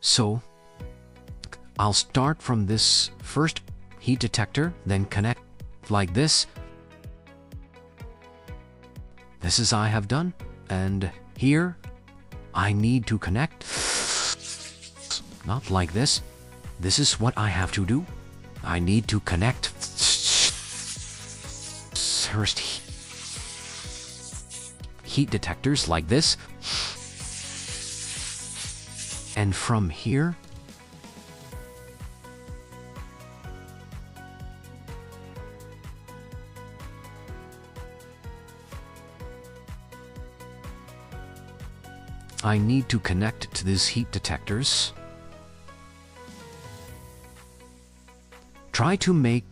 So I'll start from this first heat detector, then connect like this. This is I have done, and here I need to connect, not like this. This is what I have to do. I need to connect first heat detectors like this, and from here I need to connect to these heat detectors. Try to make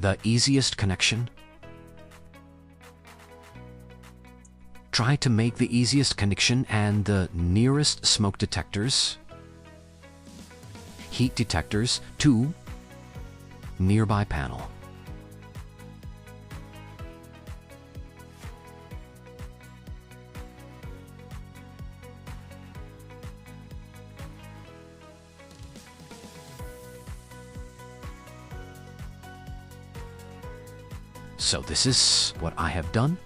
the easiest connection. Try to make the easiest connection and the nearest smoke detectors, heat detectors, to nearby panel. So this is what I have done.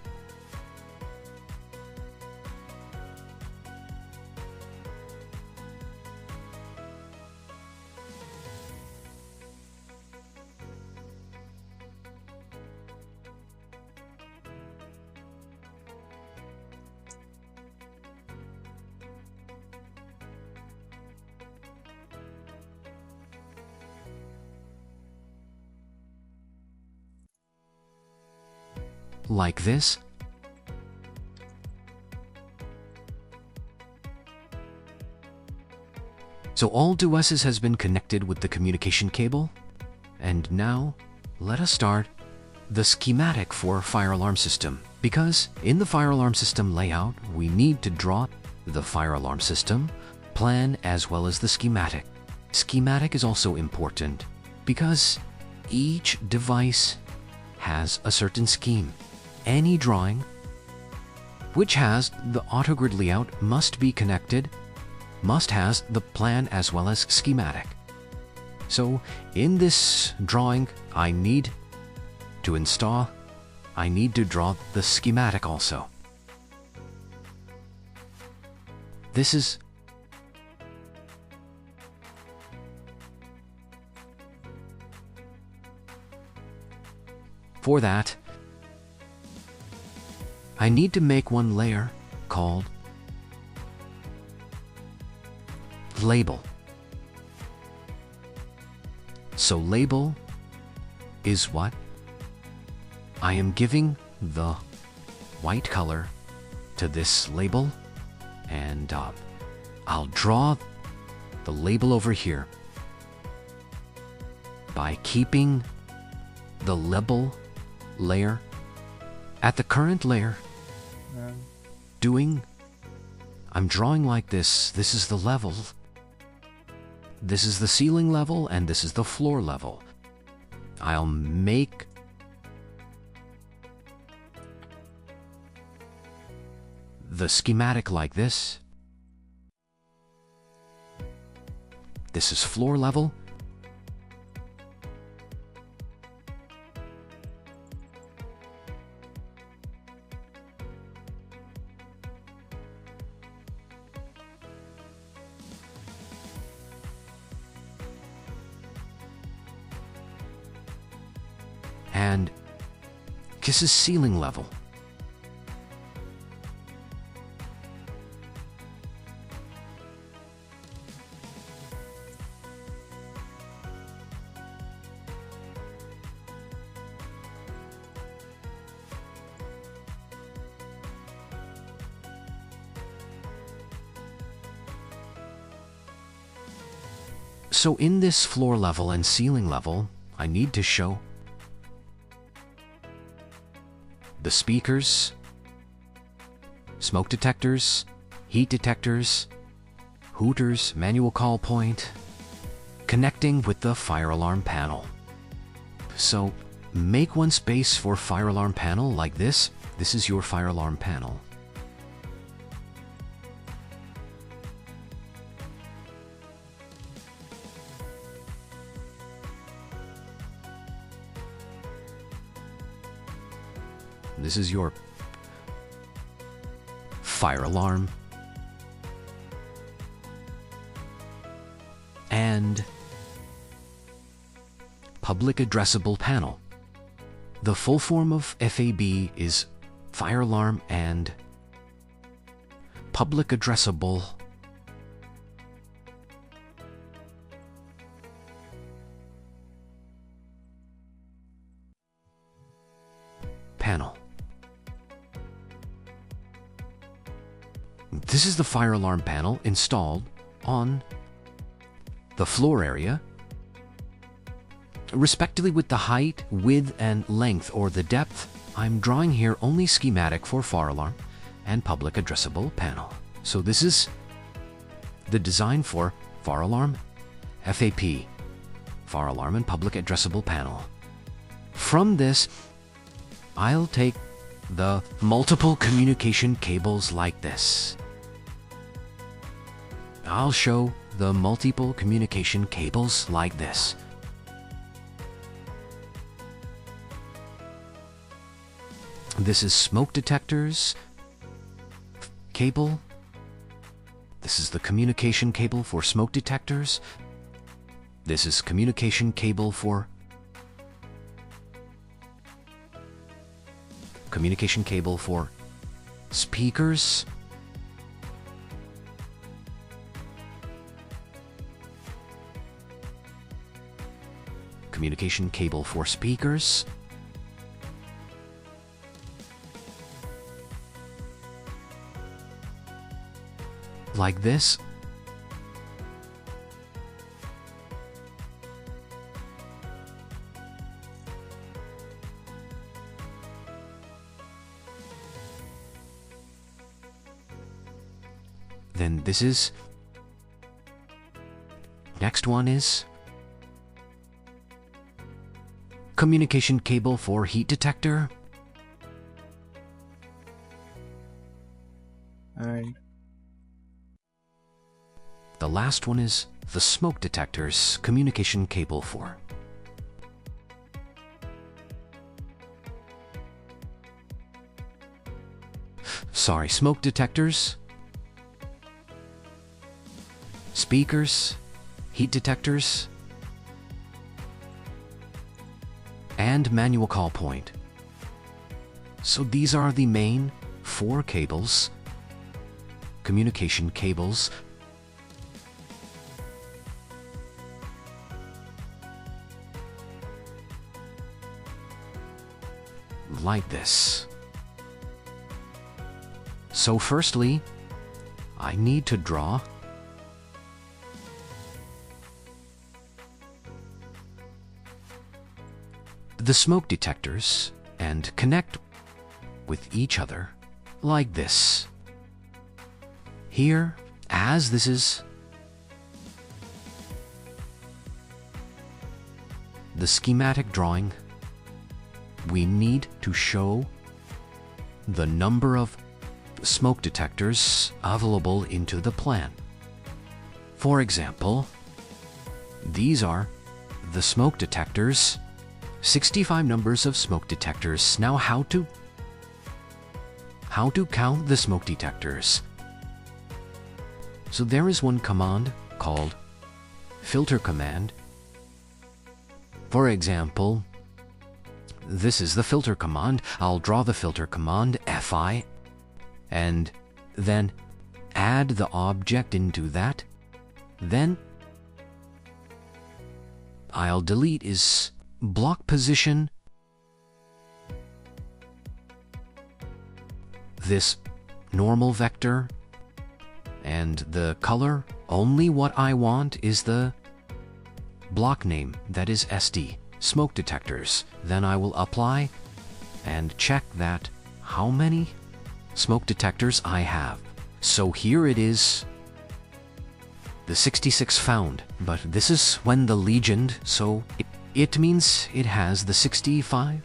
Like this. So all devices has been connected with the communication cable. And now, let us start the schematic for fire alarm system. Because in the fire alarm system layout, we need to draw the fire alarm system plan as well as the schematic. Schematic is also important because each device has a certain scheme. Any drawing which has the AutoGrid layout must be connected, must has the plan as well as schematic. So in this drawing, I need to draw the schematic also. This is for that, I need to make one layer called label. So label is what? I am giving the white color to this label, and I'll draw the label over here by keeping the label layer at the current layer. I'm drawing like this. This is the level. This is the ceiling level, and this is the floor level. I'll make the schematic like this. This is floor level. And this is ceiling level. So in this floor level and ceiling level, I need to show the speakers, smoke detectors, heat detectors, hooters, manual call point, connecting with the fire alarm panel. So make one space for fire alarm panel like this. This is your fire alarm panel. This is your fire alarm and public addressable panel. The full form of FAB is fire alarm and public addressable panel. This is the fire alarm panel installed on the floor area, respectively with the height, width, and length, or the depth. I'm drawing here only schematic for fire alarm and public addressable panel. So this is the design for fire alarm, FAP, fire alarm and public addressable panel. From this, I'll take the multiple communication cables like this. I'll show the multiple communication cables like this. This is smoke detectors cable. This is the communication cable for smoke detectors. This is communication cable for speakers. Communication cable for speakers. Like this. Then this is, next one is communication cable for heat detector. And the last one is the smoke detectors communication cable for. Smoke detectors, speakers, heat detectors, and manual call point. So these are the main 4 cables, communication cables, like this. So firstly, I need to draw the smoke detectors and connect with each other like this. Here, as this is the schematic drawing, we need to show the number of smoke detectors available into the plan. For example, these are the smoke detectors, 65 numbers of smoke detectors. Now how to count the smoke detectors? So there is one command called filter command. For example, this is the filter command. I'll draw the filter command FI and then add the object into that. Then I'll delete is block position, this normal vector, and the color. Only what I want is the block name, that is SD, smoke detectors. Then I will apply and check that how many smoke detectors I have. So here it is, the 66 found, but this is when the legend, so it means it has the 65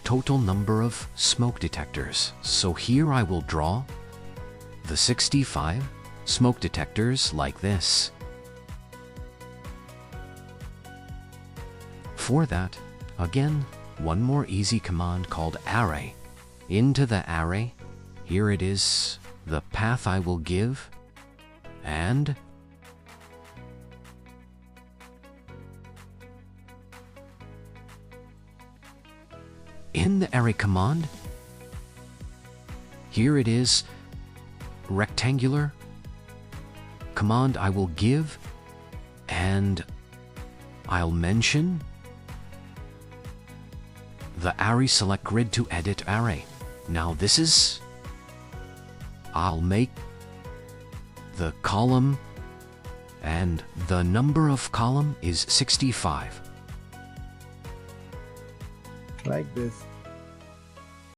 total number of smoke detectors. So here I will draw the 65 smoke detectors like this. For that, again, one more easy command called array. into the array. Here it is, the path I will give, and in the array command, here it is, rectangular command I will give, and I'll mention the array select grid to edit array. Now this is, I'll make the column, and the number of column is 65. Like this.